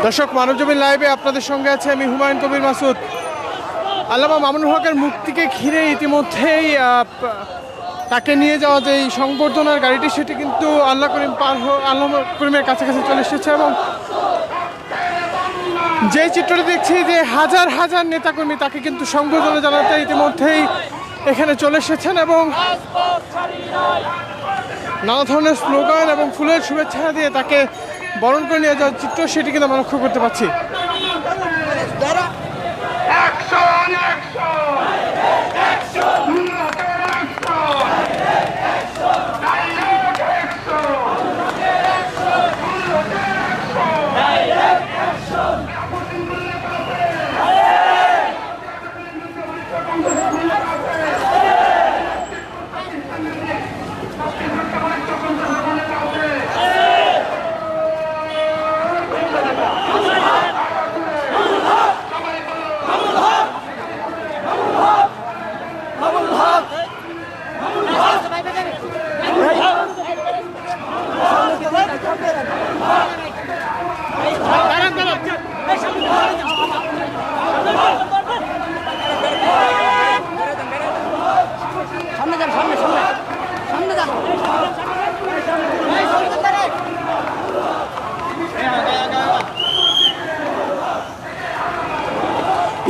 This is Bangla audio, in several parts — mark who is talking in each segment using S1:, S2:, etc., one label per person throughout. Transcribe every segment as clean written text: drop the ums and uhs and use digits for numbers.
S1: দর্শক, মানবজমিন লাইভে আপনাদের সঙ্গে আছে আমি হুমায়ুন কবির মাসুদ। আল্লামা মামুনুল হকের মুক্তিকে ঘিরে ইতিমধ্যেই তাকে নিয়ে যাওয়া যে সংবর্ধনার গাড়িটি সেটি কিন্তু আল্লাহ করিমের কাছাকাছি চলে এসেছে এবং যে চিত্রটি দেখছি যে হাজার হাজার নেতাকর্মী তাকে কিন্তু সংবর্ধনা জানাতে ইতিমধ্যেই এখানে চলে এসেছেন এবং নানা ধরনের স্লোগান এবং ফুলের শুভেচ্ছা দিয়ে তাকে বরণ করে নিয়ে যাওয়ার চিত্র সেটি কিন্তু আমরা লক্ষ্য করতে পারছি।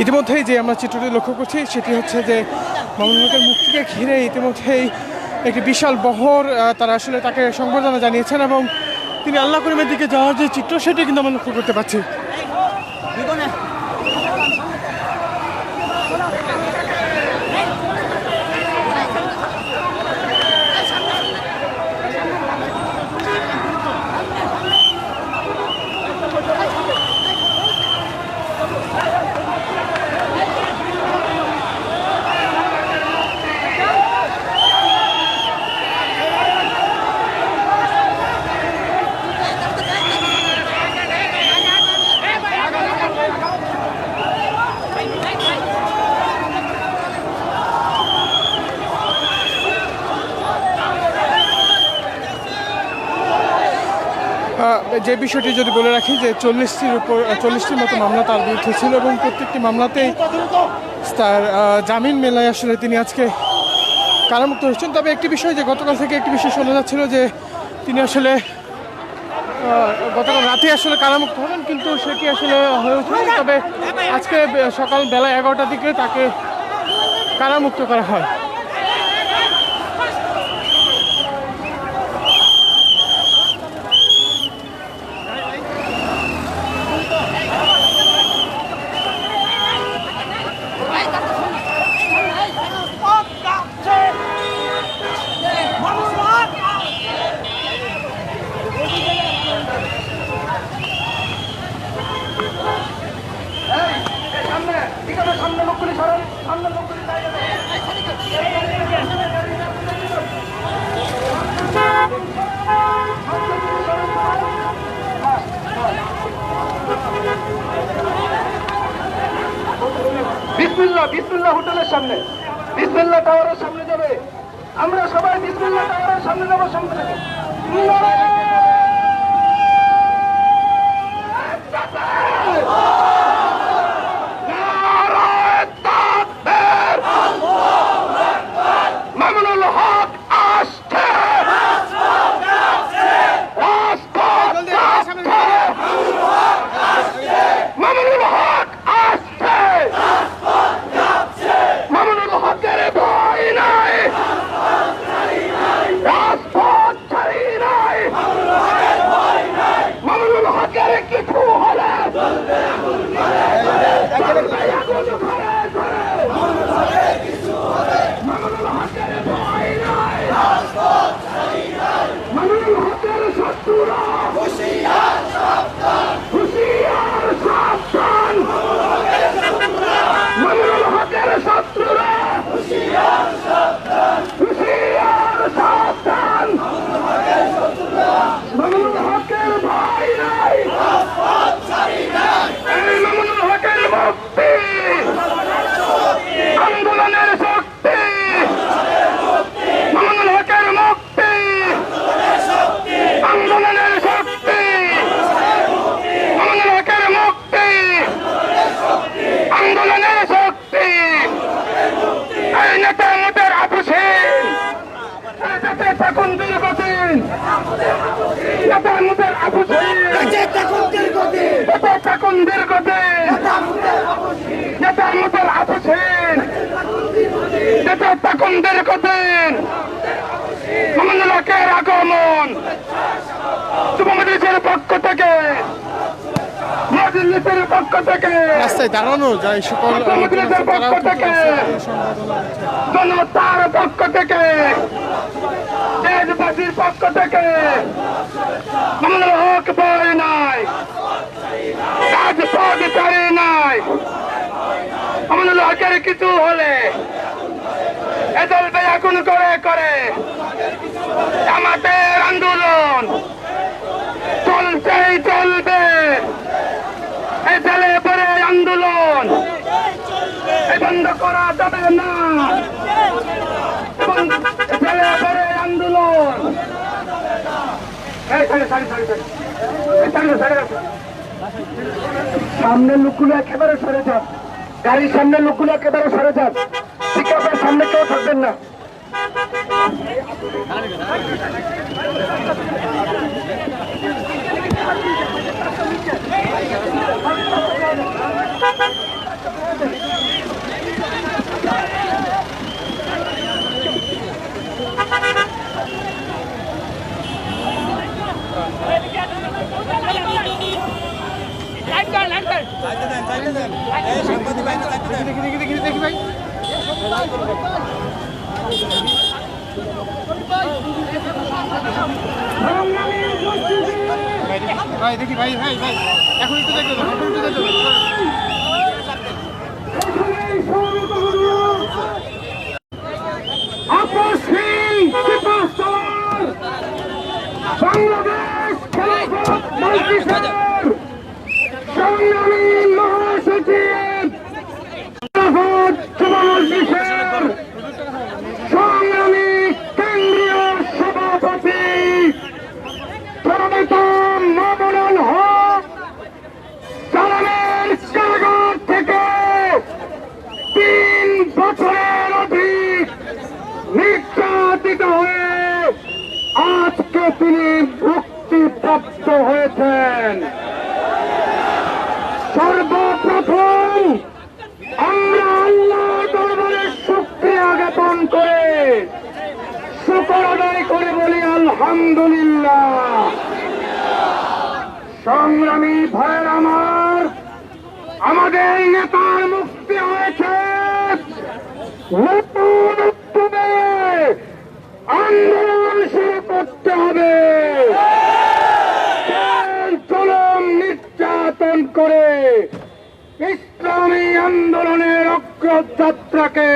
S1: ইতিমধ্যেই যে আমরা চিত্রটি লক্ষ্য করছি সেটি হচ্ছে যে মামুনুল হকের মুক্তিকে ঘিরে ইতিমধ্যেই একটি বিশাল বহর তারা আসলে তাকে সংবর্ধনা জানিয়েছেন এবং তিনি আল্লাহ করিমের দিকে যাওয়ার যে চিত্র সেটি কিন্তু আমরা লক্ষ্য করতে পারছি। যে বিষয়টি যদি বলে রাখি যে 40টির মতো মামলা তার বিরুদ্ধে ছিল এবং প্রত্যেকটি মামলাতেই তার জামিন মেলায় আসলে তিনি আজকে কারামুক্ত হচ্ছেন। তবে একটি বিষয় যে গতকাল থেকে একটি বিষয় শোনা যাচ্ছিল যে তিনি আসলে গতকাল রাতে আসলে কারামুক্ত হবেন, কিন্তু সেটি আসলে হয়ে ওঠেনি। তবে আজকে সকাল বেলা 11টার দিকে তাকে কারামুক্ত করা হয়।
S2: বিসমিল্লাহ হোটেলের সামনে, বিসমিল্লাহ টাওয়ারের সামনে যাবে। আমরা সবাই বিসমিল্লাহ টাওয়ারের সামনে যাবো। সামনে থেকে মামুনুল হক আসছে, মামুনুল হক আসছে, মামুনুল হকের ভয় নাই, রাজপথ ছাড়ি নাই। সন্ধ্যের কঠিন লোকের আগমন যুব মজলিসের পক্ষ থেকে মজলিসের পক্ষ থেকে
S1: রাস্তায় দাঁড়ানো যায় সকল
S2: মজলিসের পক্ষ থেকে জনতার পক্ষ থেকে দেশবাসীর পক্ষ থেকে আমাদের হক পাই নাই কাজ পদ চাই নাই আমাদের হকের কিছু হলে এদল বেয়াকুন করে করে আমাদের আন্দোলন চলছেই চলবে এই ছেলে পরে আন্দোলন এই বন্ধ করা যাবে না ছেলে পরে আন্দোলন সামনে লোকগুলো একেবারে সরে যান গাড়ির সামনে লোকগুলো একেবারে সরে যান পিকআপের সামনে কেউ থাকবেন না
S1: দেখি ভাই ভাই দেখি ভাই ভাই ভাই এখন একটু দেখতে এখন একটু দেখতে
S2: আপসহীন সুপারস্টার বাংলাদেশ খেলাফত মজলিসের সংগ্রামী মহাসচিব খেলাফত যুব মজলিসের সংগ্রামী কেন্দ্রীয় সভাপতি প্রণতম মামুনুল হক চালানের কারাগার থেকে 3 বছরের অধিক নির্যাতিত হয়ে আজকে তিনি মুক্তিপ্রাপ্ত হয়েছেন। সর্বপ্রথম আমরা আল্লাহর দরবারে শুকরিয়া জ্ঞাপন করে শুকর আদায় করে বলি আলহামদুলিল্লাহ। সংগ্রামী ভাইয়ের আমার, আমাদের নেতার মুক্তি হয়েছে। নতুন উদ্যোগে আন্দোলন শুরু করতে হবে। জুলুম নির্যাতন করে ইসলামী আন্দোলনের অগ্রযাত্রাকে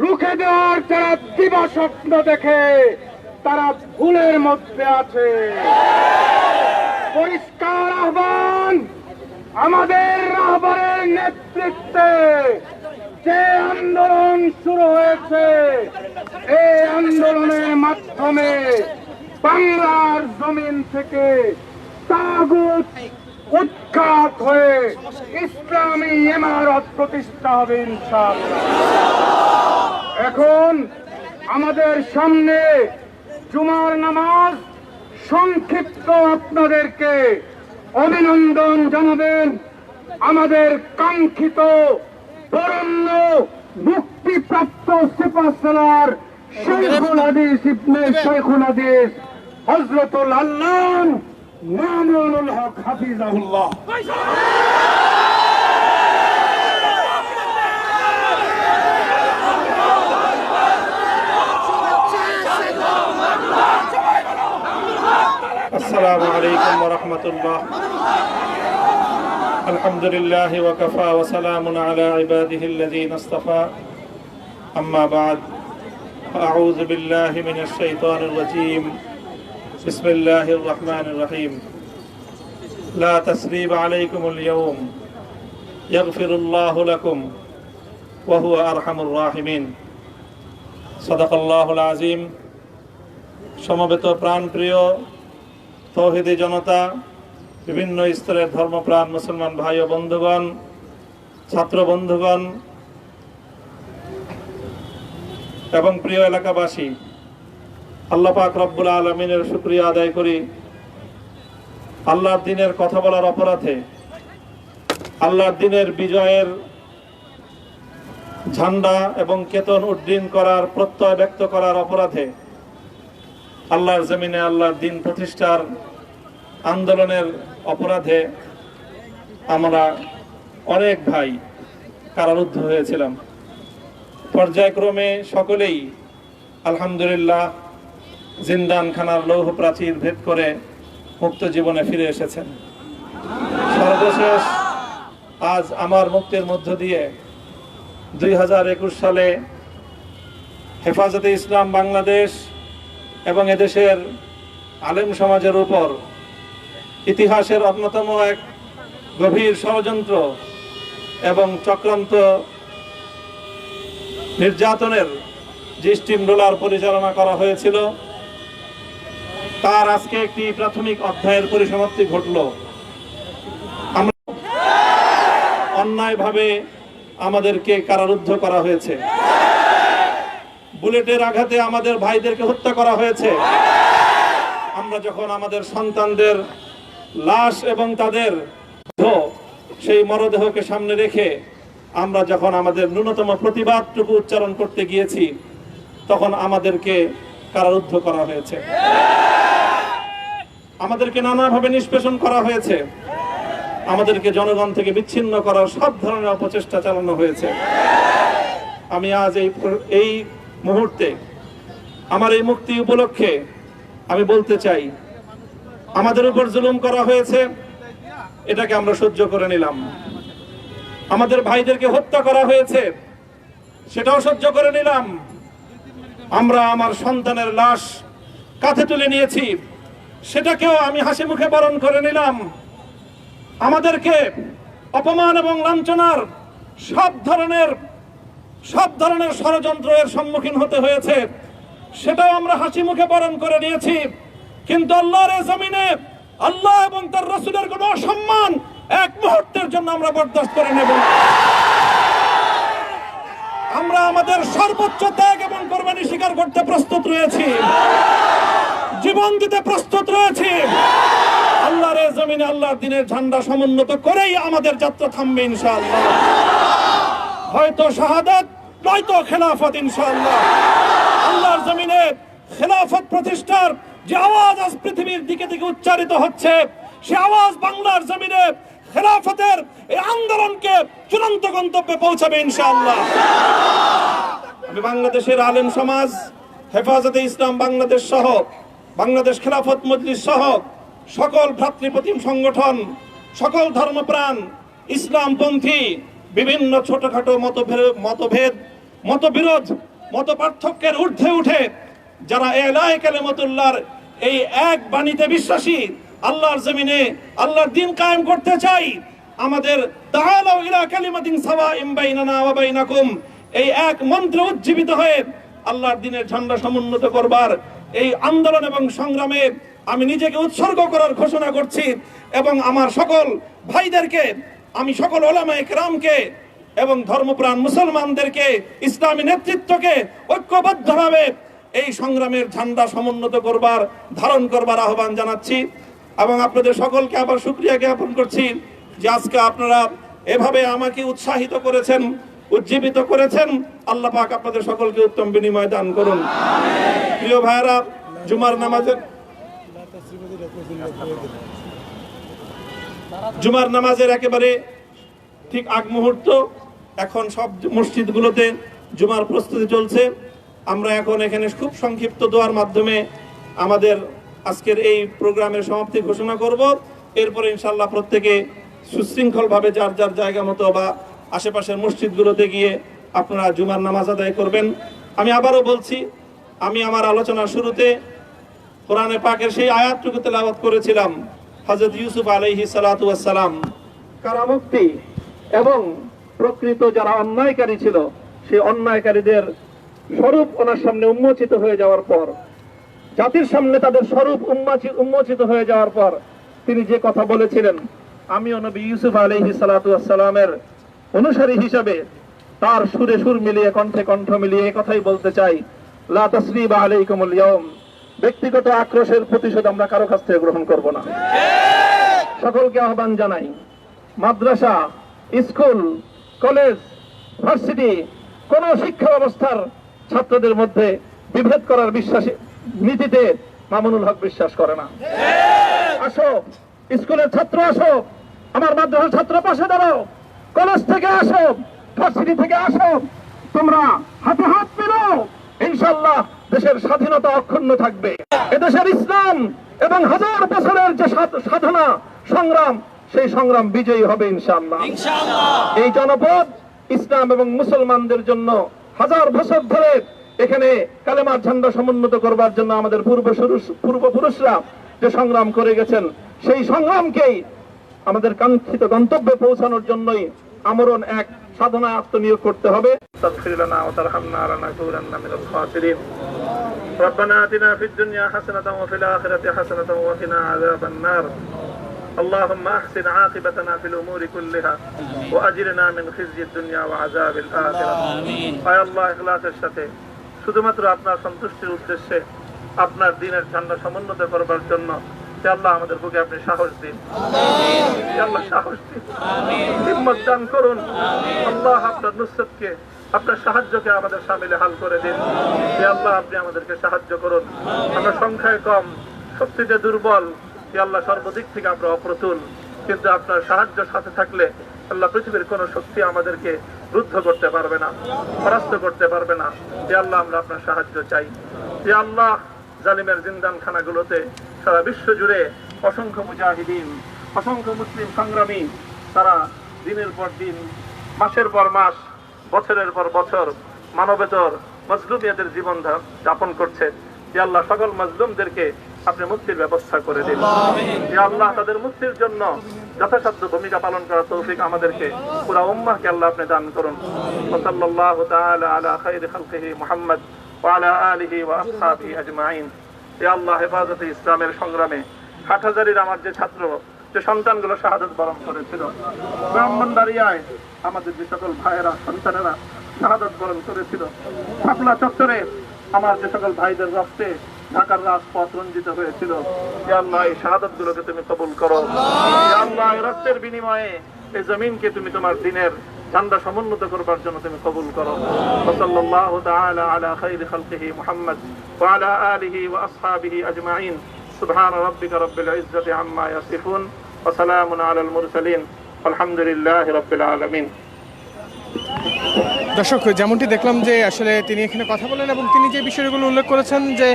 S2: রুখে দেওয়ার যারা দিবাস্বপ্ন দেখে তারা ভুলের মধ্যে আছে। পরিষ্কার আহ্বান, আমাদের রাহবরের নেতৃত্বে যে আন্দোলন শুরু হয়েছে, এই আন্দোলনের মাধ্যমে বাংলার জমিন থেকে তাগুত উৎখাত হয়ে ইসলামী ইমারত প্রতিষ্ঠা হবে ইনশাআল্লাহ। এখন আমাদের সামনে জুমার নামাজ, সংক্ষিপ্ত আপনাদেরকে অভিনন্দন জানাবেন আমাদের কাঙ্ক্ষিত বরেণ্য মুক্তিপ্রাপ্ত সিপাহসালার শেখুল হাদিস ইবনে শেখুল হাদিস হযরতুল আল্লাহ মামুনুল হক হাফিজাহুল্লাহ।
S3: السلام عليكم ورحمة الله. الحمد لله وكفى وسلام على عباده الذين اصطفى. أما بعد أعوذ بالله من الشيطان الرجيم. بسم الله الرحمن الرحيم. لا تثريب عليكم اليوم يغفر الله لكم وهو أرحم الراحمين. صدق الله العظيم. সমবেত প্রাণপ্রিয় তৌহিদি জনতা, বিভিন্ন স্তরের ধর্মপ্রাণ মুসলমান ভাই ও বন্ধুগণ, ছাত্র বন্ধুগণ এবং প্রিয় এলাকাবাসী, আল্লাহ পাক রব্বুল আলামিনের শুকরিয়া আদায় করি। আল্লাহর দ্বীনের কথা বলার অপরাধে, আল্লাহর দ্বীনের বিজয়ের ঝান্ডা এবং কেতন উড্ডীন করার প্রত্যয় ব্যক্ত করার অপরাধে আল্লাহর জমিনে আল্লাহর দ্বীন প্রতিষ্ঠার আন্দোলনের অপরাধে আমরা অনেক ভাই কারারুদ্ধ হয়েছিলাম। পর্যায়ক্রমে সকলেই আলহামদুলিল্লাহ জিন্দানখানার লৌহ প্রাচীর ভেদ করে মুক্ত জীবনে ফিরে এসেছেন। সর্বশেষ আজ আমার মুক্তির মধ্য দিয়ে 2021 সালে হেফাজতে ইসলাম বাংলাদেশ এবং এদেশের আলেম সমাজের উপর ইতিহাসের অন্যতম এক গভীর ষড়যন্ত্র এবং চক্রান্ত নির্যাতনের যে স্টিম রোলার পরিচালনা করা হয়েছিল, তার আজকে একটি প্রাথমিক অধ্যায়ের পরিসমাপ্তি ঘটল। আমরা অন্যায়ভাবে আমাদেরকে কারারুদ্ধ করা হয়েছে, বুলেটের আঘাতে আমাদের ভাইদেরকে হত্যা করা হয়েছে। আমরা যখন আমাদের সন্তানদের লাশ এবং তাদের সেই মরদেহকে সামনে রেখে আমরা যখন আমাদের ন্যূনতম প্রতিবাদটুকু উচ্চারণ করতে গিয়েছি, তখন আমাদেরকে কারারুদ্ধ করা হয়েছে, আমাদেরকে নানাভাবে নিষ্পেষণ করা হয়েছে, আমাদেরকে জনগণ থেকে বিচ্ছিন্ন করার সব ধরনের অপচেষ্টা চালানো হয়েছে। আমি আজ এই মুহূর্তে আমার এই মুক্তি উপলক্ষে আমি বলতে চাই, আমাদের উপর জুলুম করা হয়েছে, এটাকে আমরা সহ্য করে নিলাম। আমাদের ভাইদেরকে হত্যা করা হয়েছে, সেটাও সহ্য করে নিলাম। আমরা আমার সন্তানের লাশ কাঁধে তুলে নিয়েছি, সেটাকেও আমি হাসি মুখে বরণ করে নিলাম। আমাদেরকে অপমান এবং লাঞ্ছনার সব ধরনের ষড়যন্ত্রের সম্মুখীন হতে হয়েছে, সেটাও আমরা হাসি মুখে বরণ করে নিয়েছি। কিন্তু আল্লাহর জমিনে আল্লাহ এবং তার রাসূলের কোনো অসম্মান এক মুহূর্তের জন্য আমরা বরদাস্ত করে নেব না। আমরা আমাদের সর্বোচ্চ ত্যাগ এবং কোরবানি স্বীকার করতে প্রস্তুত রয়েছি, জীবন দিতে প্রস্তুত রয়েছি। আল্লাহর জমিনে আল্লাহর দ্বীনের ঝান্ডা সমুন্নত করেই আমাদের যাত্রা থামবে ইনশাআল্লাহ। হয়তো শাহাদাত, নয়তো খেলাফত ইনশাআল্লাহ। আল্লাহর জমিনে খেলাফত প্রতিষ্ঠার যে আওয়াজ আজ পৃথিবীর দিকে দিকে উচ্চারিত হচ্ছে, সে আওয়াজ বাংলার জমিনে খেলাফতের এই আন্দোলনকে চূড়ান্ত গন্তব্যে পৌঁছাবে ইনশাআল্লাহ। আমি বাংলাদেশের আলেম সমাজ, হেফাজতে ইসলাম বাংলাদেশ সহ বাংলাদেশ খেলাফত মজলিস সহ সকল ভ্রাতৃপ্রতিম সংগঠন, সকল ধর্মপ্রাণ, ইসলামপন্থী বিভিন্ন ছোটখাটো মতভেদ, মতবিরোধ, মত পার্থক্যের ঊর্ধ্বে উঠে যারা এলায়ে কালিমাতুল্লাহর এই এক বাণীতে বিশ্বাসী, আল্লাহর জমিনে আল্লাহর দ্বীন কায়েম করতে চাই, আমাদের তাআলাউ ইলা কালিমাতিন সাওয়াইন বাইনানা ওয়া বাইনাকুম এই এক মন্ত্রে উজ্জীবিত হয়ে আল্লাহর দ্বীনের ঝান্ডা সমুন্নত করবার এই আন্দোলন এবং সংগ্রামে আমি নিজেকে উৎসর্গ করার ঘোষণা করছি। এবং আমার সকল ভাইদেরকে, আমি সকল উলামায়ে কেরামকে এবং ধর্মপ্রাণ মুসলমানদেরকে, ইসলামী নেতৃত্বকে ঐক্যবদ্ধভাবে এই সংগ্রামের ঝান্ডা সমুন্নত করবার, ধারণ করবার আহ্বান জানাচ্ছি। এবং আপনাদের সকলকে আবার শুকরিয়া জ্ঞাপন করছি যে আজকে আপনারা এভাবে আমাকে উৎসাহিত করেছেন, উজ্জীবিত করেছেন। আল্লাহ পাক আপনাদের সকলকে উত্তম বিনিময় দান করুন। প্রিয় ভাইরা, জুমার নামাজের একেবারে ঠিক আগ মুহূর্ত, এখন সব মসজিদগুলোতে জুমার প্রস্তুতি চলছে। আমরা এখন এখানে খুব সংক্ষিপ্ত দোয়ার মাধ্যমে আমাদের আজকের এই প্রোগ্রামের সমাপ্তি ঘোষণা করব। এরপরে ইনশাআল্লাহ প্রত্যেকে সুশৃঙ্খলভাবে যার যার জায়গা মতো বা আশেপাশের মসজিদগুলোতে গিয়ে আপনারা জুমার নামাজ আদায় করবেন। আমি আবারও বলছি, আমি আমার আলোচনার শুরুতে কোরআনে পাকের সেই আয়াতটুকু তেলাওয়াত করেছিলাম, হযরত ইউসুফ আলাইহিস সালাতু ওয়াস সালাম কারামুক্তি এবং প্রকৃত যারা অন্যায়কারী ছিল, সেই অন্যায়কারীদের স্বরূপ ওনার সামনে উন্মোচিত হয়ে যাওয়ার পর, জাতির সামনে তাদের স্বরূপ উন্মোচিত হয়ে যাওয়ার পর তিনি যে কথা বলেছিলেন, আমিও নবী ইউসুফ আলাইহিস সালাতু ওয়াস সালামের অনুসারী হিসাবে তার সুরে সুর মিলিয়ে, কণ্ঠে কণ্ঠ মিলিয়ে এই কথাই বলতে চাই, লা তাসরিবা আলাইকুমুল ইয়াউম। ব্যক্তিগত আক্রোশের প্রতিশোধ আমরা কারো কাছ থেকে গ্রহণ করব না। সকলকে আহ্বান জানাই, মাদ্রাসা, স্কুল, কলেজ, ভার্সিটি কোন শিক্ষা ব্যবস্থার ছাত্রদের মধ্যে বিভেদ করার বিশ্বাসী নীতিতে মামুনুল হক বিশ্বাস করে না। আসো, স্কুলের ছাত্র আসো, আমার মাদ্রাসার ছাত্র পাশে দাঁড়াও, কলেজ থেকে আসো, ভার্সিটি থেকে আসো, তোমরা হাতে হাত মিলাও, ইনশাআল্লাহ দেশের স্বাধীনতা অক্ষুণ্ণ থাকবে। এদেশের ইসলাম এবং হাজার বছরের যে সাধনা সংগ্রাম, সেই সংগ্রাম বিজয়ী হবে ইনশাআল্লাহ। এই জনপদ ইসলাম এবং মুসলমানদের জন্য হাজার বছর ধরে এখানে কালেমার ঝান্ডা সমুন্নত করবার জন্য আমাদের পূর্বপুরুষরা যে সংগ্রাম করে গেছেন, সেই সংগ্রামকেই আমাদের কাঙ্ক্ষিত গন্তব্যে পৌঁছানোর জন্যই আমরণ এক সাধনায় আত্মনিয়োগ করতে হবে। ربنا آتنا في الدنيا حسنة وفي الآخرة حسنة وقنا عذاب النار اللهم أحسن عاقبتنا في الأمور كلها وأجرنا من خزي الدنيا وعذاب الآخرة আয় আল্লাহ, ইখলাসের সাথে শুধুমাত্র আপনার সন্তুষ্টির উদ্দেশ্যে আপনার দ্বীনের ঝান্ডা সমুন্নত করবার জন্য হে আল্লাহ আমাদের বুকে আপনি সাহস দিন, হে আল্লাহ সাহস দিন, হিম্মত দান করুন। আল্লাহ আপনার নুসরতকে, আপনার সাহায্যকে আমাদের শামিলে হাল করে দিন। হে আল্লাহ আপনি আমাদেরকে সাহায্য করুন। আমরা সংখ্যায় কম, শক্তিতে দুর্বল, হে আল্লাহ সর্বদিক থেকে আমরা অপ্রতুল, কিন্তু আপনার সাহায্য সাথে থাকলে আল্লাহ পৃথিবীর কোন শক্তি আমাদেরকে রুদ্ধ করতে পারবে না, পরাস্ত করতে পারবে না। হে আল্লাহ আমরা আপনার সাহায্য চাই। হে আল্লাহ জালিমের জিন্দানখানাগুলোতে সারা বিশ্ব জুড়ে অসংখ্য মুজাহিদিন, অসংখ্য মুসলিম সংগ্রামী তারা দিনের পর দিন, মাসের পর মাস, বছরের পর বছর মানবেতর মজলুমিয়াতের জীবন যাপন করছে। হে আল্লাহ সকল মজলুমদেরকে আপনি মুক্তির ব্যবস্থা করে দিন। হে আল্লাহ তাদের মুক্তির জন্য যথাসাধ্য ভূমিকা পালন করার তৌফিক আমাদেরকে, পুরা উম্মাহকে আল্লাহ আপনি দান করুন। সাল্লাল্লাহু তাআলা আলা খায়রি খালকিহি মুহাম্মদ ওয়া আলা আলিহি ওয়া আসহাবিহি আজমাইন। হে আল্লাহ হেফাজতে ইসলামের সংগ্রামে হাটহাজারীর আমার যে ছাত্র, যে সন্তানগুলো শাহাদাত বরণ করেছিল, ব্রাহ্মণবাড়িয়ায় আমাদের যে সকল ভাইয়েরা, সন্তানেরা শাহাদাত বরণ করেছিল, শাপলা চত্বরে আমার যে সকল ভাইদের রক্তে ঢাকার রাজপথ রঞ্জিত হয়েছিল, হে আল্লাহ এই শাহাদাত গুলোকে তুমি কবুল করো। হে আল্লাহ এই রক্তের বিনিময়ে এই জমিনকে তুমি তোমার দ্বীনের ঝান্ডা সমুন্নত করবার জন্য তুমি কবুল করো। সাল্লাল্লাহু তাআলা আলা খায়রি খালকিহি মুহাম্মদ ওয়া আলা আলিহি ওয়া আসহাবিহি আজমাইন। সুবহান রাব্বিকা রাব্বিল ইজ্জাতি আম্মা ইয়াসিফুন ওয়া সালামুন আলাল মুরসালিন আলহামদুলিল্লাহি রাব্বিল আলামিন।
S1: দর্শক, যেমনটি দেখলাম যে আসলে তিনি এখানে কথা বলেন এবং তিনি যে বিষয়গুলো উল্লেখ করেছেন যে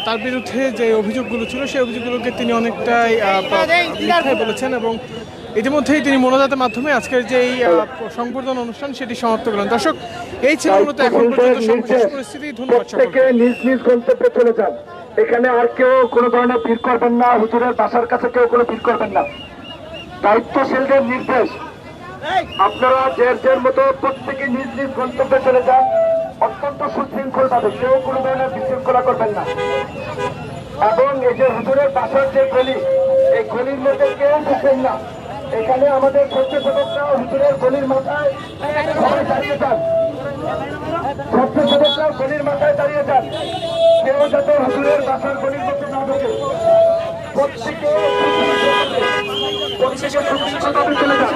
S1: তার বিরুদ্ধে যে অভিযোগগুলো ছিল, সেই অভিযোগগুলোকে তিনি অনেকটাই মিথ্যাই বলেছেন এবং ইতিমধ্যেই তিনি মোনাজাতের মাধ্যমে আজকের যে সংবর্ধনা অনুষ্ঠান সেটি সমাপ্ত করলেন। দর্শক, এই ছিল মূলত এখন পর্যন্ত সর্বশেষ পরিস্থিতি। ধন্যবাদ সকলকে।
S4: নিজ নিজ গন্তব্যে চলে যান। এখানে আর কেউ কোনো ধরনের ভিড় করবেন না, হুজুরের বাসার কাছে কেউ কোনো ভিড় করবেন না। দায়িত্বশীলদের নির্দেশ, আপনারা যে মতো প্রত্যেকে নিজ নিজ গন্তব্যে চলে যান, অত্যন্ত সুশৃঙ্খল ভাবে, কেউ কোনো ধরনের বিশৃঙ্খলা করবেন না। এবং এই যে হুজুরের বাসার যে গলি, এই গলির মধ্যে কেউ ঢুকবেন না। এখানে আমাদের স্বেচ্ছাসেবকরা হুজুরের গলির মাথায় সবাই দাঁড়িয়ে যান, স্বেচ্ছাসেবকরা গলির মাথায় দাঁড়িয়ে যান, কেউ যাতে হুজুরের বাসার গলির মধ্যে না ঢোকে। প্রত্যেকে সুশৃঙ্খলভাবে চলে যান।